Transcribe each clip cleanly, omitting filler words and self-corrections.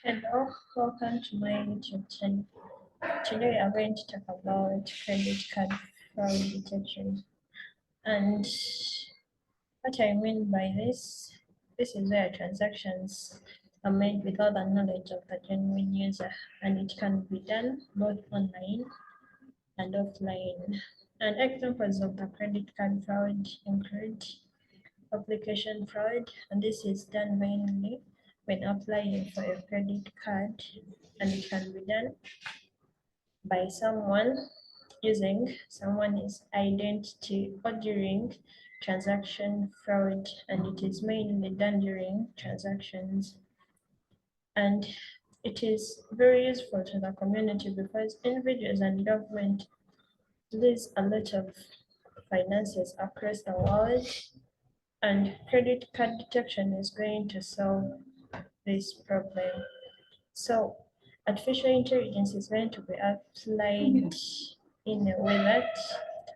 Hello, welcome to my YouTube channel. Today we are going to talk about credit card fraud detection. And what I mean by this is where transactions are made without the knowledge of the genuine user, and it can be done both online and offline. And examples of the credit card fraud include application fraud, and this is done mainly when applying for a credit card, and it can be done by someone using someone's identity or during transaction fraud, and it is mainly done during transactions. And it is very useful to the community because individuals and government lose a lot of finances across the world, and credit card detection is going to solve this problem. So artificial intelligence is going to be applied in a way that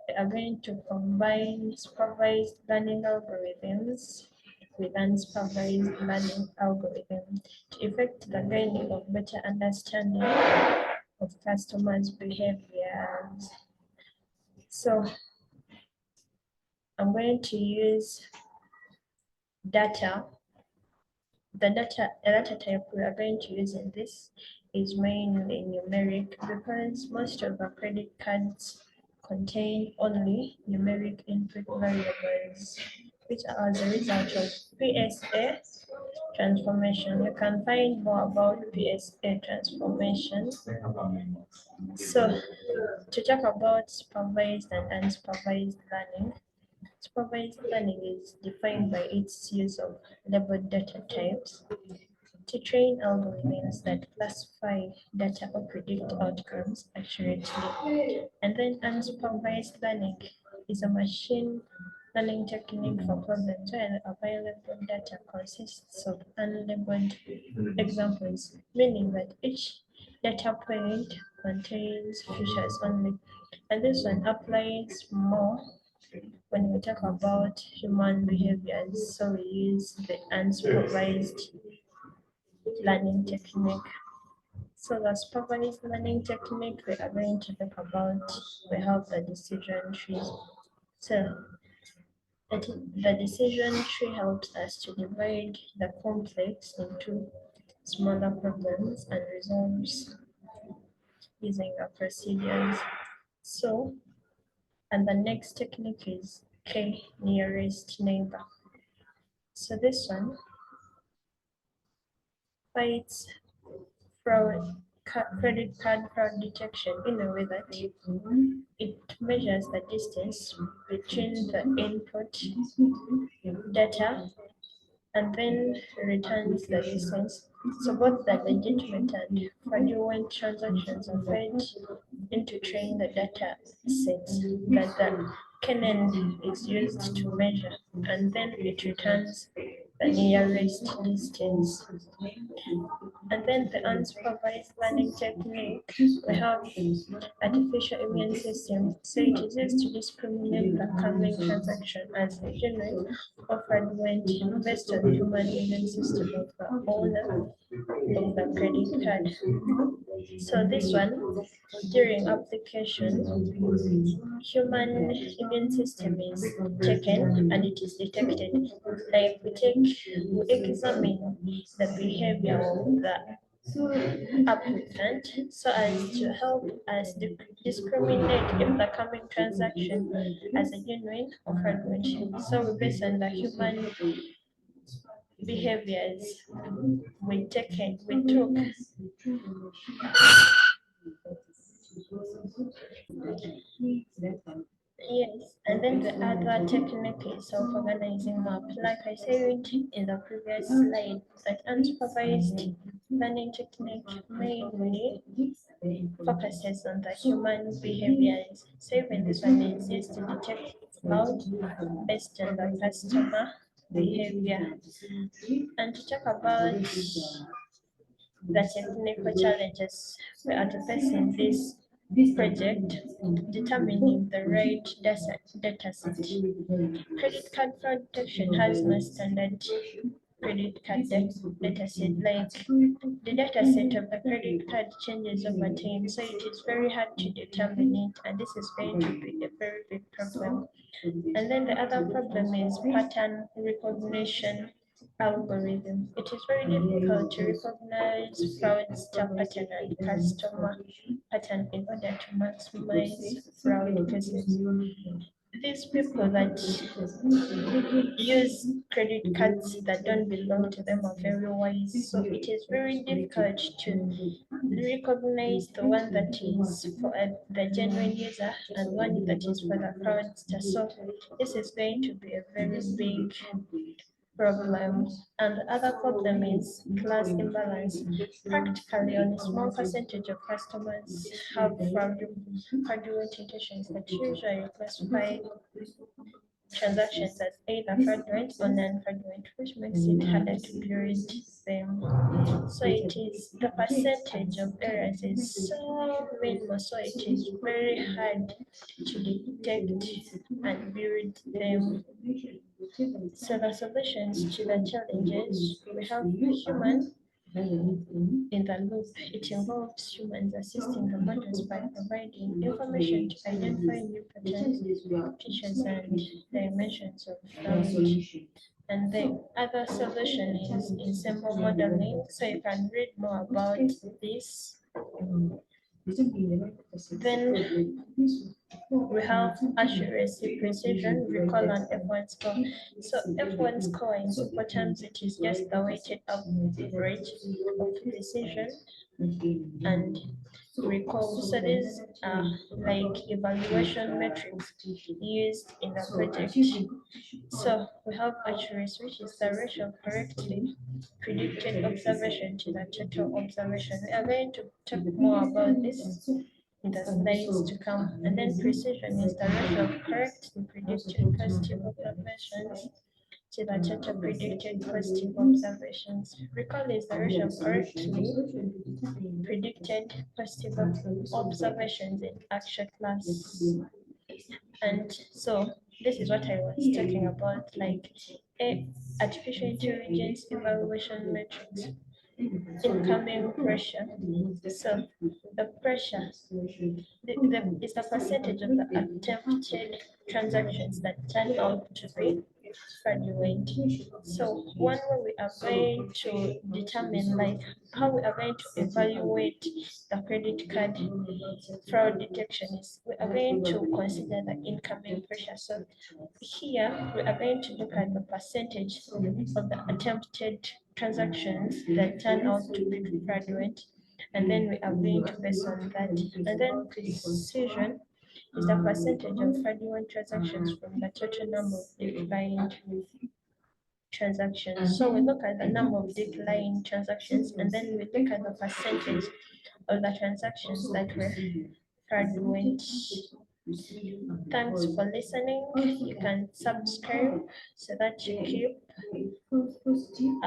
we are going to combine supervised learning algorithms with unsupervised learning algorithms to effect the gaining of better understanding of customers' behaviors. So I'm going to use data. The data type we are going to use in this is mainly numeric because most of the credit cards contain only numeric input variables, which are as a result of PSA transformation. You can find more about PSA transformation. So, to talk about supervised and unsupervised learning, supervised learning is defined by its use of labeled data types to train algorithms that classify data or predict outcomes accurately. And then unsupervised learning is a machine learning technique for problems where available data consists of unlabeled examples, meaning that each data point contains features only. And this one applies more when we talk about human behaviors. So we use the unsupervised learning technique. So the supervised learning technique we are going to talk about, we have the decision trees. So the decision tree helps us to divide the complex into smaller problems and resolves using the procedures. So, and the next technique is K nearest neighbor. So this one fights fraud, credit card fraud detection in a way that it measures the distance between the input data and then returns the distance. So both the legitimate and fraudulent transactions are fed into train the data sets that the KNN is used to measure, and then it returns the nearest distance. And then the unsupervised learning technique, we have artificial immune system. So it is used to discriminate the coming transaction as a genuine or fraudulent based on the human immune system of the owner of the credit card. So this one, during application, human immune system is taken and it is detected. Like we examine the behavior of the applicant so as to help us discriminate if the coming transaction as a genuine or fraudulent. So we base on the human behaviors we took. Yes, and then the other technique is self-organizing map. Like I said in the previous slide, that unsupervised learning technique mainly focuses on the human behaviors. So even this one is used to detect fraud based on the customer behavior. And to talk about the technical challenges we are to face in this project, determining the right data set. Credit card fraud detection has no standard credit card data set. Like the data set of the credit card changes over time, so it is very hard to determine it, and this is going to be a very big problem. And then the other problem is pattern recognition algorithm. It is very difficult to recognize fraudster pattern and customer pattern in order to maximize fraud cases. These people that use credit cards that don't belong to them are very wise, so it is very difficult to recognize the one that is for the genuine user and one that is for the fraudster. So this is going to be a very big problem. And the other problem is class imbalance. Practically, only a small percentage of customers have fraudulent intentions that usually classify transactions as either fraudulent or non-fraudulent, which makes it harder to build them. So it is the percentage of errors is so minimal, so it is very hard to detect and build them. So the solutions to the challenges, we have human in the loop. It involves humans assisting the models by providing information to identify new patterns, features, and dimensions of fraud. And the other solution is ensemble modeling. So you can read more about this. Then we have accuracy, precision, recall, and F1 score. So F1 score in simple terms, it is just the weighted average of precision and recall. So these are like evaluation metrics used in the project. So we have accuracy, which is the ratio of correctly predicted observation to the total observation. We are going to talk more about this in the slides to come. And then precision is the ratio of correctly predicted positive observations to the total predicted positive observations. Recall is the ratio of correctly predicted positive observations in actual class. And so this is what I was talking about, like artificial intelligence evaluation metrics. Incoming pressure. So the pressure is the percentage of the attempted transactions that turn out to be fraudulent. So one way we are going to determine like how we are going to evaluate the credit card fraud detection is we are going to consider the incoming pressure. So here we are going to look at the percentage of the attempted transactions that turn out to be fraudulent, and then we are going to base on that. And then precision is the percentage of fraudulent transactions from the total number of declined transactions. So we look at the number of declined transactions, and then we look at the percentage of the transactions that were fraudulent. Thanks for listening. You can subscribe so that you keep